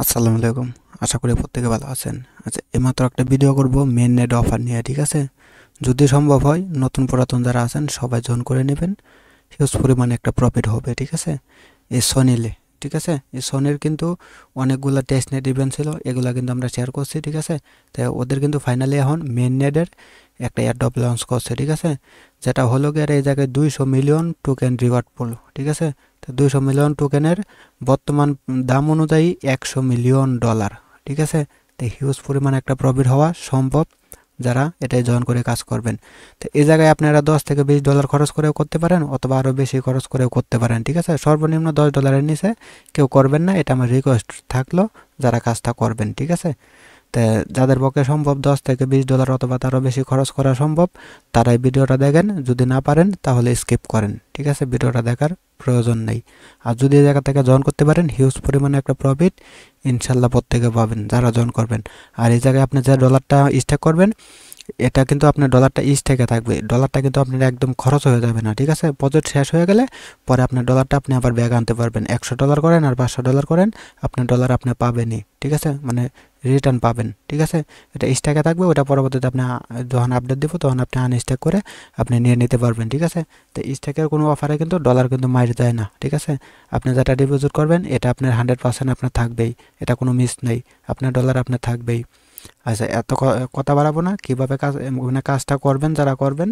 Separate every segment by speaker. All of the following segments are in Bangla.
Speaker 1: আসসালামু আলাইকুম। আশা করি প্রত্যেকে ভালো আছেন। আচ্ছা, এইমাত্র একটা ভিডিও করব মেন নেট অফার নিয়ে, ঠিক আছে? যদি সম্ভব হয় নতুন পুরাতন যারা আছেন সবাই জয়েন করে নেবেন। হিউজ পরিমাণে একটা প্রফিট হবে, ঠিক আছে? এই সনিলে, ঠিক আছে? এই সনির কিন্তু অনেকগুলো টেস্ট নেট ইভেন্ট ছিল, এগুলা কিন্তু আমরা শেয়ার করছি, ঠিক আছে? তাই ওদের কিন্তু ফাইনালি এখন মেন নেটের একটা এয়ারড্রপ লঞ্চ করছে, ঠিক আছে? যেটা হলো গিয়ে এই জায়গায় 200 মিলিয়ন টোকেন রিওয়ার্ড পুল, ঠিক আছে? তো 200 মিলিয়ন টোকেনের বর্তমান দাম অনুযায়ী $100 মিলিয়ন, ঠিক আছে? তো হিউজ পরিমাণে একটা প্রফিট হওয়া সম্ভব যারা এটাই জয়েন করে কাজ করবেন। তো এই জায়গায় আপনারা $10 থেকে $20 খরচ করেও করতে পারেন, অথবা আরও বেশি খরচ করেও করতে পারেন, ঠিক আছে? সর্বনিম্ন $10 নিচে কেউ করবেন না, এটা আমার রিকোয়েস্ট থাকলো যারা কাজটা করবেন, ঠিক আছে? তা যাদের পক্ষে সম্ভব $10 থেকে $20 অথবা তারও বেশি খরচ করা সম্ভব, তারাই ভিডিওটা দেখেন। যদি না পারেন তাহলে স্কিপ করেন, ঠিক আছে? ভিডিওটা দেখার প্রয়োজন নেই। আর যদি এই জায়গা থেকে জয়েন করতে পারেন, হিউজ পরিমাণে একটা প্রফিট ইনশাল্লাহ প্রত্যেকে পাবেন যারা জয়েন করবেন। আর এই জায়গায় আপনি যে ডলারটা স্টেক করবেন, এটা কিন্তু আপনার ডলারটা স্টেকে থাকবে। ডলারটা কিন্তু আপনার একদম খরচ হয়ে যাবে না, ঠিক আছে? প্রজেক্ট শেষ হয়ে গেলে পরে আপনার ডলারটা আপনি আবার ব্যাগ আনতে পারবেন। $100 করেন আর $500 করেন, আপনার ডলার আপনি পাবেনই, ঠিক আছে? মানে রিটার্ন পাবেন, ঠিক আছে? এটা স্ট্যাকে থাকবে, ওটা পরবর্তীতে আপনি যখন আপডেট দিব তখন আপনি আনস্ট্যাক করে আপনি নিয়ে নিতে পারবেন, ঠিক আছে? তো স্ট্যাকের কোনো অফারে কিন্তু ডলার কিন্তু মাইরে যায় না, ঠিক আছে? আপনি যেটা ডিপোজিট করবেন এটা আপনার 100% আপনার থাকবেই, এটা কোনো মিস নেই, আপনার ডলার আপনার থাকবেই। আচ্ছা, এত কথা বাড়াবো না। কীভাবে কাজ মানে কাজটা করবেন, যারা করবেন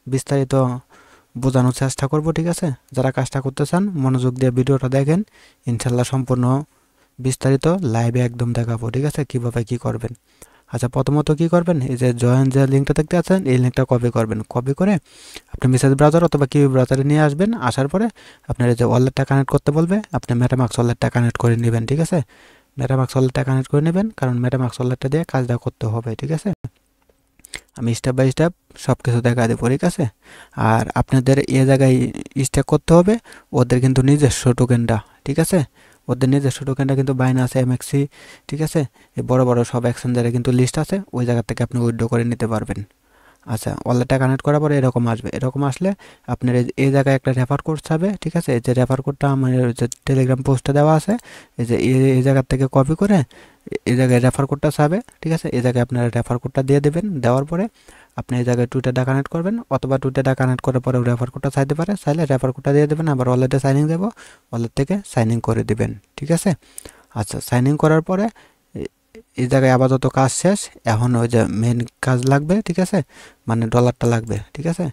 Speaker 1: বিস্তারিত বোঝানোর চেষ্টা করব, ঠিক আছে? যারা কাজটা করতে চান মনোযোগ দিয়ে ভিডিওটা দেখেন, ইনশাল্লাহ সম্পূর্ণ বিস্তারিত লাইভে একদম দেখাবো, ঠিক আছে? কিভাবে কি করবেন। আচ্ছা, প্রথমত কি করবেন, এই যে জয়েন যে লিঙ্কটা দেখতে আছেন, এই লিঙ্কটা কপি করবেন। কপি করে আপনি মেসেজ ব্রাউজার অথবা কিউ ব্রাউজারে নিয়ে আসবেন। আসার পরে আপনার এই যে ওয়ালেটটা কানেক্ট করতে বলবে, আপনি মেটামাক্স ওয়ালেটটা কানেক্ট করে নেবেন, ঠিক আছে? মেটামাক্স ওয়ালেটটা কানেক্ট করে নেবেন, কারণ মেটামাক্স ওয়ালেটটা দিয়ে কাজটা করতে হবে, ঠিক আছে? আমি স্টেপ বাই স্টেপ সব কিছু দেখা দেবো, ঠিক আছে? আর আপনাদের এ জায়গায় স্টেক করতে হবে ওদের কিন্তু নিজস্ব টোকেনটা, ঠিক আছে? ওদের নিজস্ব টোকেনটা কিন্তু বাইনান্স, এমএক্সি, ঠিক আছে? এই বড় বড় সব এক্সচেঞ্জারে কিন্তু লিস্ট আছে, ওই জায়গা থেকে আপনি উইথড্র করে নিতে পারবেন। আচ্ছা, ওয়ালেটটা কানেক্ট করার পরে এরকম আসবে। এরকম আসলে আপনার এই জায়গায় একটা রেফার কোড যাবে, ঠিক আছে? এই যে রেফার কোডটা আমার যে টেলিগ্রাম পোস্টে দেওয়া আছে, এই যে এই জায়গা থেকে কপি করে এই জায়গায় রেফার কোডটা যাবে, ঠিক আছে? এই জায়গায় আপনারা রেফার কোডটা দিয়ে দেবেন। দেওয়ার পরে আপনি এই জায়গায় টুইটারটা কানেক্ট করবেন, অথবা টুইটারটা কানেক্ট করার পরে রেফার কোডটা চাইতে পারে, চাইলে রেফার কোডটা দিয়ে দেবেন। আবার ওয়ালেটে সাইনিং দেবো, ওয়ালেট থেকে সাইনিং করে দিবেন, ঠিক আছে? আচ্ছা, সাইনিং করার পরে এই জায়গায় আপাতত কাজ শেষ। এখন ওই যে মেন কাজ লাগবে, ঠিক আছে? মানে ডলারটা লাগবে, ঠিক আছে?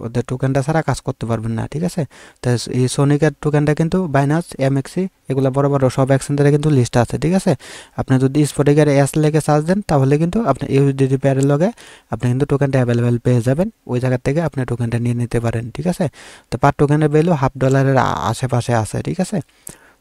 Speaker 1: ওদের টোকেনটা ছাড়া কাজ করতে পারবেন না, ঠিক আছে? তো এই সোনিকের টোকেনটা কিন্তু বাইনান্স, এমএক্সি, এগুলো বড় বড় সব এক্সচেঞ্জারে কিন্তু লিস্ট আছে, ঠিক আছে? আপনি যদি স্পটিকের এস লেগে চার্জ দেন, তাহলে কিন্তু আপনি ইউএসডিটি পেয়ারের লগে আপনি কিন্তু টোকেনটা অ্যাভেলেবেল পেয়ে যাবেন। ওই জায়গা থেকে আপনি টোকেনটা নিয়ে নিতে পারেন, ঠিক আছে? তো পার টোকেনের ভ্যালু $1/2 আশেপাশে আছে, ঠিক আছে?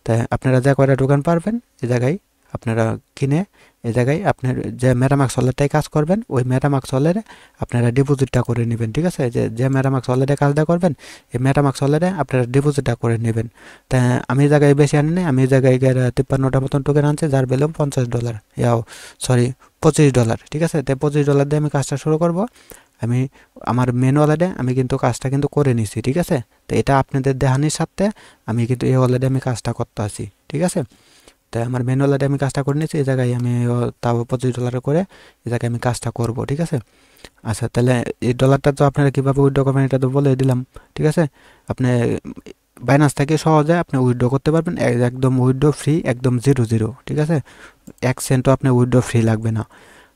Speaker 1: তাই আপনারা যা কয়টা টোকেন পারবেন এই জায়গায় আপনারা কিনে এই জায়গায় আপনার যে মেটামাক্স ওয়ালেটটাই কাজ করবেন, ওই মেটামাক্স ওয়ালেটে আপনারা ডিপোজিটটা করে নেবেন, ঠিক আছে? যে যে মেটামাক্স ওয়ালেটে কাজটা করবেন, এই মেটামাক্স ওয়ালেটে আপনারা ডিপোজিটটা করে নেবেন। তাই আমি এই জায়গায় বেশি আনি নাই, আমি এই জায়গায় 53টা মতন টোকেন আনছি, যার ভ্যালু $50, সরি $25, ঠিক আছে? তাই $25 দিয়ে আমি কাজটা শুরু করব। আমি আমার মেন ওয়ালেটে আমি কিন্তু কাজটা কিন্তু করে নিছি, ঠিক আছে? তো এটা আপনাদের দেখানির সাথে আমি কিন্তু এই ওয়ালেটে আমি কাজটা করতে আছি, ঠিক আছে? তাই আমার মেন ওয়ালেটে আমি কাজটা করে নিয়েছি, এই জায়গায় আমি তাও $25 করে এই জায়গায় আমি কাজটা করব, ঠিক আছে? আচ্ছা, তাহলে এই ডলারটা তো আপনারা কীভাবে উইথড্র করবেন এটা তো বলে দিলাম, ঠিক আছে? আপনি বাইনান্স থেকে সহজে আপনি উইথড্র করতে পারবেন, একদম উইথড্র ফ্রি, একদম 0 ঠিক আছে? 1 সেন্টও আপনার উইথড্র ফ্রি লাগবে না।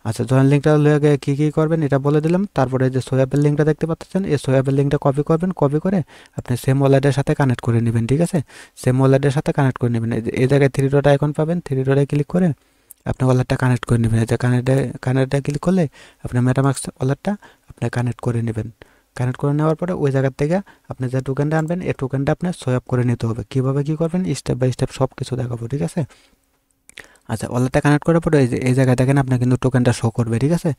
Speaker 1: আচ্ছা, জয়েন লিঙ্কটা লগে কী কী করবেন এটা বলে দিলাম। তারপরে যে সোয়াপের লিঙ্কটা দেখতে পাচ্ছেন, এই সোয়াপের লিঙ্কটা কপি করবেন। কপি করে আপনি সেম ওয়ালেটের সাথে কানেক্ট করে নেবেন, ঠিক আছে? সেম ওয়ালেটের সাথে কানেক্ট করে নেবেন। এই জায়গায় থ্রি ডট আইকন পাবেন, থ্রি ডটে ক্লিক করে আপনি ওয়ালেটটা কানেক্ট করে নেবেন। এই যে কানেক্টে ক্লিক করলে আপনি মেটামাক্স ওয়ালেটটা আপনি কানেক্ট করে নেবেন। কানেক্ট করে নেওয়ার পরে ওই জায়গার থেকে আপনি যে টোকেনটা আনবেন, এই টোকেনটা আপনি সোয়াপ করে নিতে হবে। কীভাবে কী করবেন স্টেপ বাই স্টেপ সব কিছু দেখাবো, ঠিক আছে? আচ্ছা, ওয়ালেটটা কানেক্ট করার পরে এই জায়গায় দেখেন আপনার কিন্তু টোকেনটা শো করবে, ঠিক আছে?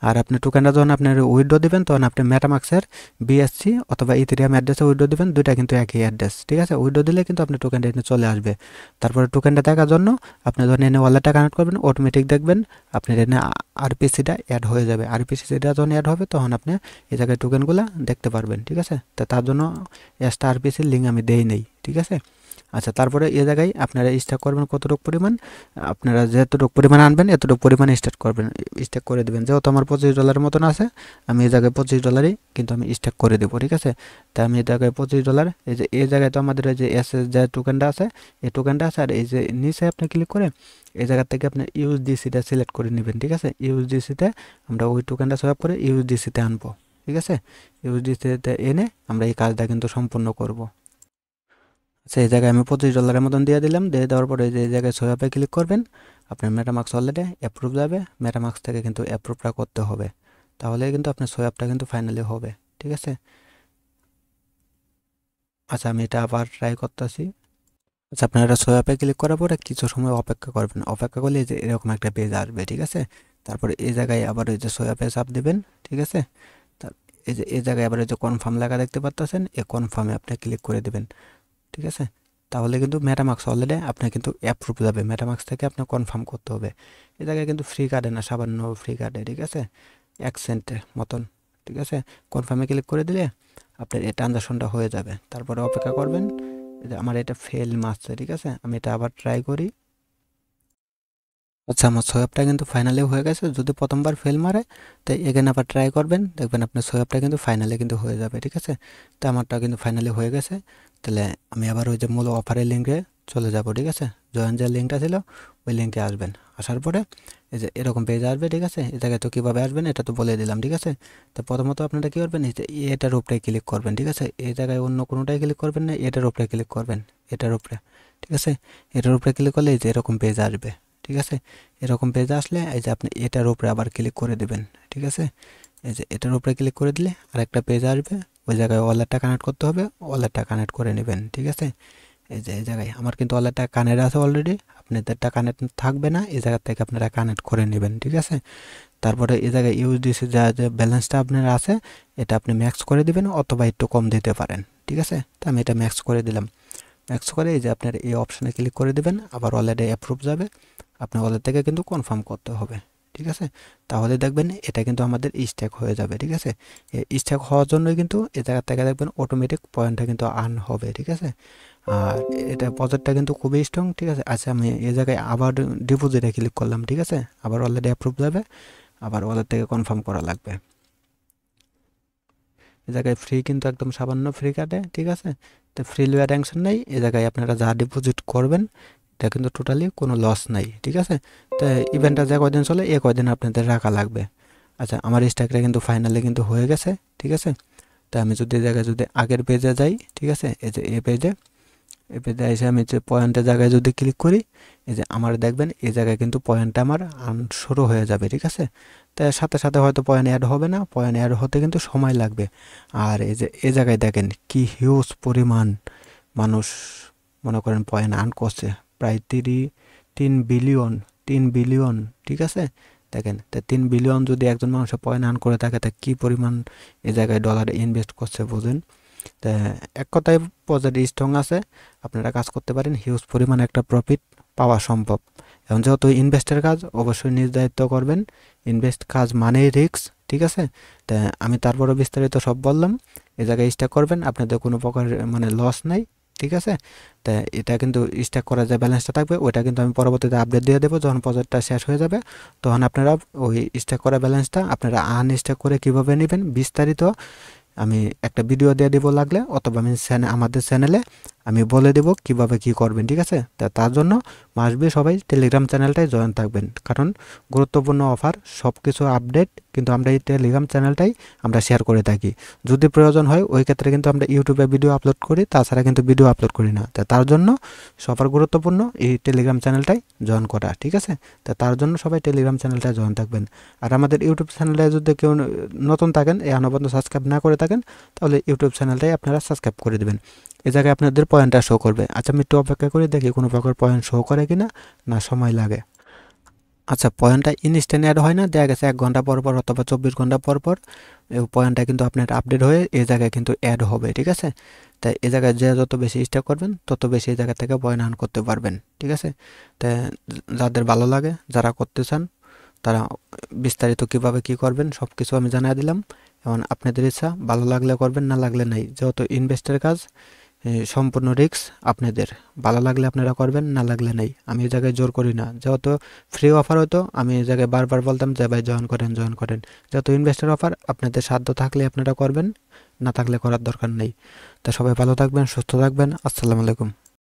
Speaker 1: আর আপনি টোকেনটা যখন আপনার উইথড্র দিবেন, তখন আপনি মেটামাক্সের বিএসসি অথবা ইথেরিয়াম অ্যাড্রেসে উইথড্র দিবেন। দুইটা কিন্তু একই অ্যাড্রেস, ঠিক আছে? উইথড্র দিলে কিন্তু আপনার টোকেনটা এনে চলে আসবে। তারপরে টোকেনটা দেখার জন্য আপনি যখন এনে ওয়ালেটটা কানেক্ট করবেন, অটোমেটিক দেখবেন আপনার এনে আরপিসিটা অ্যাড হয়ে যাবে। আরপিসিটা যখন অ্যাড হবে তখন আপনি এই জায়গায় টোকেনগুলো দেখতে পারবেন, ঠিক আছে? তো তার জন্য এক্সট্রা আরপিসির লিঙ্ক আমি দেই নেই, ঠিক আছে? আচ্ছা, তারপরে এই জায়গায় আপনারা স্ট্যাক করবেন কতটুকু পরিমাণ, আপনারা যতটুকু পরিমাণ আনবেন এতটুকু পরিমাণ স্ট্যাক করে দেবেন। যেহেতু আমার $25 মতন আছে, আমি এই জায়গায় $25 কিন্তু আমি স্ট্যাক করে দেবো, ঠিক আছে। তাই আমি এই জায়গায় $25, এই জায়গায় তো আমাদের এই যে এসএস যে টোকেনটা আছে, এই টোকেনটা আছে, আর এই যে নিচে আপনি ক্লিক করে এই জায়গা থেকে আপনি ইউএসডিসিটা সিলেক্ট করে নেবেন, ঠিক আছে। ইউএসডিসিতে আমরা ওই টোকেনটা সোয়াপ করে ইউএসডিসিতে আনবো, ঠিক আছে। ইউএসডিসিতে এনে আমরা এই কাজটা কিন্তু সম্পূর্ণ করব। আচ্ছা, এই জায়গায় আমি $25 মতন দিয়ে দিলাম। দিয়ে দেওয়ার পরে এই জায়গায় সোয়াপে ক্লিক করবেন, আপনার মেটামাক্স ওয়ালেটে অ্যাপ্রুভ যাবে। মেটামাক্স থেকে কিন্তু অ্যাপ্রুভটা করতে হবে, তাহলে কিন্তু আপনার সোয়াপটা কিন্তু ফাইনালি হবে, ঠিক আছে। আচ্ছা, আমি এটা আবার ট্রাই করতেছি। আচ্ছা, আপনারা সোয়াপে ক্লিক করার পরে কিছু সময় অপেক্ষা করবেন। অপেক্ষা করলে যে এরকম একটা পেজ আসবে, ঠিক আছে। তারপরে এই জায়গায় আবার ওই যে সোয়াপে চাপ দেবেন, ঠিক আছে। তার এই জায়গায় আবার এই যে কনফার্ম লেখা দেখতে পাচ্ছেন, এই কনফার্মে আপনি ক্লিক করে দেবেন, ঠিক আছে। তাহলে কিন্তু মেটামাক্স অলরেডি আপনার কিন্তু অ্যাপ্রুভ যাবে। মেটামাক্স থেকে আপনার কনফার্ম করতে হবে। এই জায়গায় কিন্তু ফ্রি কার্ডে না, সামান্য ফ্রি কার্ডে, ঠিক আছে, 1 সেন্টের মতন, ঠিক আছে। কনফার্মে ক্লিক করে দিলে আপনার এই ট্রানজাকশনটা হয়ে যাবে। তারপরে অপেক্ষা করবেন। আমার এটা ফেল মারছে, ঠিক আছে। আমি এটা আবার ট্রাই করি। আচ্ছা, আমার সোয়াবটা কিন্তু ফাইনালি হয়ে গেছে। যদি প্রথমবার ফেল মারে, তাই এখানে আবার ট্রাই করবেন, দেখবেন আপনার সোয়াবটা কিন্তু ফাইনালি কিন্তু হয়ে যাবে, ঠিক আছে। তো আমারটা কিন্তু ফাইনালি হয়ে গেছে। তাহলে আমি আবার ওই যে মূল অফারের লিঙ্কে চলে যাব, ঠিক আছে। জয়েন যে লিঙ্কটা ছিল ওই লিঙ্কে আসবেন। আসার পরে এই যে এরকম পেজ আসবে, ঠিক আছে। এই জায়গায় তো কীভাবে আসবেন এটা তো বলে দিলাম, ঠিক আছে। তো প্রথমত আপনারা কী করবেন, এই যে এটার উপরে ক্লিক করবেন, ঠিক আছে। এই জায়গায় অন্য কোনোটাই ক্লিক করবেন না, এটার উপরে ক্লিক করবেন, এটার উপরে, ঠিক আছে। এটার উপরে ক্লিক করলে এই যে এরকম পেজ আসবে, ঠিক আছে। এরকম পেজ আসলে এই যে আপনি এটার উপরে আবার ক্লিক করে দেবেন, ঠিক আছে। এই যে এটার উপরে ক্লিক করে দিলে আরেকটা পেজ আসবে। ওই জায়গায় ওয়ালেটটা কানেক্ট করতে হবে, ওয়ালেটটা কানেক্ট করে নেবেন, ঠিক আছে। এই যে এই জায়গায় আমার কিন্তু ওয়ালেটটা কানেক্ট আছে অলরেডি, আপনাদেরটা কানেক্ট থাকবে না, এই জায়গা থেকে আপনারা কানেক্ট করে নেবেন, ঠিক আছে। তারপরে এই জায়গায় ইউএসডিসি যা যে ব্যালেন্সটা আপনার আছে এটা আপনি ম্যাক্স করে দিবেন, অথবা একটু কম দিতে পারেন, ঠিক আছে। তো আমি এটা ম্যাক্স করে দিলাম। ম্যাক্স করে এই যে আপনার এই অপশানে ক্লিক করে দিবেন, আবার ওয়ালেটে অ্যাপ্রুভ যাবে। আপনার ওয়ালেট থেকে কিন্তু কনফার্ম করতে হবে, ঠিক আছে। তাহলে দেখবেন এটা কিন্তু আমাদের স্ট্যাক হয়ে যাবে, ঠিক আছে। এই স্ট্যাক হওয়ার জন্যই কিন্তু এই জায়গা থেকে দেখবেন অটোমেটিক পয়েন্টটা কিন্তু আর্ন হবে, ঠিক আছে। আর এটা প্রজেক্টটা কিন্তু খুবই স্ট্রং, ঠিক আছে। আচ্ছা, আমি এই জায়গায় আবার ডিপোজিটে ক্লিক করলাম, ঠিক আছে। আবার ওয়ালেটে অ্যাপ্রুভ যাবে, আবার ওয়ালেট থেকে কনফার্ম করা লাগবে। এই জায়গায় ফ্রি কিন্তু একদম সামান্য ফ্রি কাটে, ঠিক আছে। তো ফ্রি লওয়ার টেনশন নেই। এই জায়গায় আপনারা যা ডিপোজিট করবেন এটা কিন্তু টোটালি কোনো লস নাই, ঠিক আছে। তো ইভেন্টটা যে কয়দিন চলে এ কয়দিন আপনাদের রাখা লাগবে। আচ্ছা, আমার স্ট্যাকটা কিন্তু ফাইনালি কিন্তু হয়ে গেছে, ঠিক আছে। তো আমি যদি এই জায়গায় যদি আগের পেজে যাই, ঠিক আছে, এই যে এই পেজে এসে আমি যে পয়েন্টের জায়গায় যদি ক্লিক করি, এই যে আমার দেখবেন এই জায়গায় কিন্তু পয়েন্টটা আমার শুরু হয়ে যাবে, ঠিক আছে। তাই সাথে সাথে হয়তো পয়েন্ট অ্যাড হবে না, পয়েন্ট অ্যাড হতে কিন্তু সময় লাগবে। আর এই যে এই জায়গায় দেখেন কি হিউজ পরিমাণ মানুষ মনে করেন পয়েন্ট আর্ন করছে, প্রায় 3 বিলিয়ন, 3 বিলিয়ন, ঠিক আছে। দেখেন, তা 3 বিলিয়ন যদি একজন মানুষের পয়েন্ট আর্ন করে থাকে, তা কী পরিমাণ এই জায়গায় ডলার ইনভেস্ট করছে বুঝেন। তা এক কথায় প্রজেক্ট স্ট্রং আছে, আপনারা কাজ করতে পারেন, হিউজ পরিমাণ একটা প্রফিট পাওয়া সম্ভব। এখন যেহেতু ইনভেস্টের কাজ, অবশ্যই নিজ দায়িত্ব করবেন। ইনভেস্ট কাজ মানেই রিস্ক, ঠিক আছে। তা আমি তারপরে বিস্তারিত সব বললাম। এই জায়গায় স্ট্যাক করবেন, আপনাদের কোনো প্রকার মানে লস নাই, ঠিক আছে। তা এটা কিন্তু স্ট্যাক করা যে ব্যালেন্সটা থাকবে ওইটা কিন্তু আমি পরবর্তীতে আপডেট দিয়ে দেবো। যখন প্রজেক্টটা শেষ হয়ে যাবে তখন আপনারা ওই স্ট্যাক করা ব্যালেন্সটা আপনারা আনস্ট্যাক করে কীভাবে নেবেন বিস্তারিত আমি একটা ভিডিও দিয়ে দেবো লাগলে, অথবা আমি আমাদের চ্যানেলে আমি বলে দেবো কিভাবে কি করবেন, ঠিক আছে। তার জন্য মাসবি সবাই টেলিগ্রাম চ্যানেলটাই জয়েন থাকবেন, কারণ গুরুত্বপূর্ণ অফার সব কিছু আপডেট কিন্তু আমরা এই টেলিগ্রাম চ্যানেলটাই আমরা শেয়ার করে থাকি। যদি প্রয়োজন হয় ওই ক্ষেত্রে কিন্তু আমরা ইউটিউবে ভিডিও আপলোড করি, তাছাড়া কিন্তু ভিডিও আপলোড করি না। তার জন্য সবার গুরুত্বপূর্ণ এই টেলিগ্রাম চ্যানেলটাই জয়েন করা, ঠিক আছে। তার জন্য সবাই টেলিগ্রাম চ্যানেলটা জয়েন থাকবেন। আর আমাদের ইউটিউব চ্যানেলে যদি কেউ নতুন থাকেন, এই আনবন্ধ সাবস্ক্রাইব না করে থাকেন, তাহলে ইউটিউব চ্যানেলটাই আপনারা সাবস্ক্রাইব করে দেবেন। এই জায়গায় আপনাদের পয়েন্টটা শো করবে। আচ্ছা, আমি একটু অপেক্ষা করে দেখি কোনো প্রকার পয়েন্ট শো করে কিনা, না সময় লাগে। আচ্ছা, পয়েন্টটা ইনস্ট্যান্ট অ্যাড হয় না, দেখা গেছে 1 ঘন্টা পর পর অথবা 24 ঘন্টা পর পর এই পয়েন্টটা কিন্তু আপনার আপডেট হয়ে এই জায়গায় কিন্তু অ্যাড হবে, ঠিক আছে। তাই এই জায়গায় যে যত বেশি স্ট্যাক করবেন তত বেশি এই জায়গা থেকে পয়েন্ট আর্ন করতে পারবেন, ঠিক আছে। তাই যাদের ভালো লাগে, যারা করতে চান, তারা বিস্তারিত কিভাবে কি করবেন সব কিছু আমি জানিয়ে দিলাম। এখন আপনাদের ইচ্ছা, ভালো লাগলে করবেন, না লাগলে নাই। যেহেতু ইনভেস্টের কাজ, সম্পূর্ণ রিস্ক আপনাদের। ভালো লাগলে আপনারা করবেন, না লাগলে নেই। আমি এই জায়গায় জোর করি না। যেহেতু ফ্রি অফার হতো আমি এই জায়গায় বারবার বলতাম যে ভাই জয়েন করেন। যেহেতু ইনভেস্টর অফার, আপনাদের সাধ্য থাকলে আপনারা করবেন, না থাকলে করার দরকার নেই। তা সবাই ভালো থাকবেন, সুস্থ থাকবেন। আসসালামু আলাইকুম।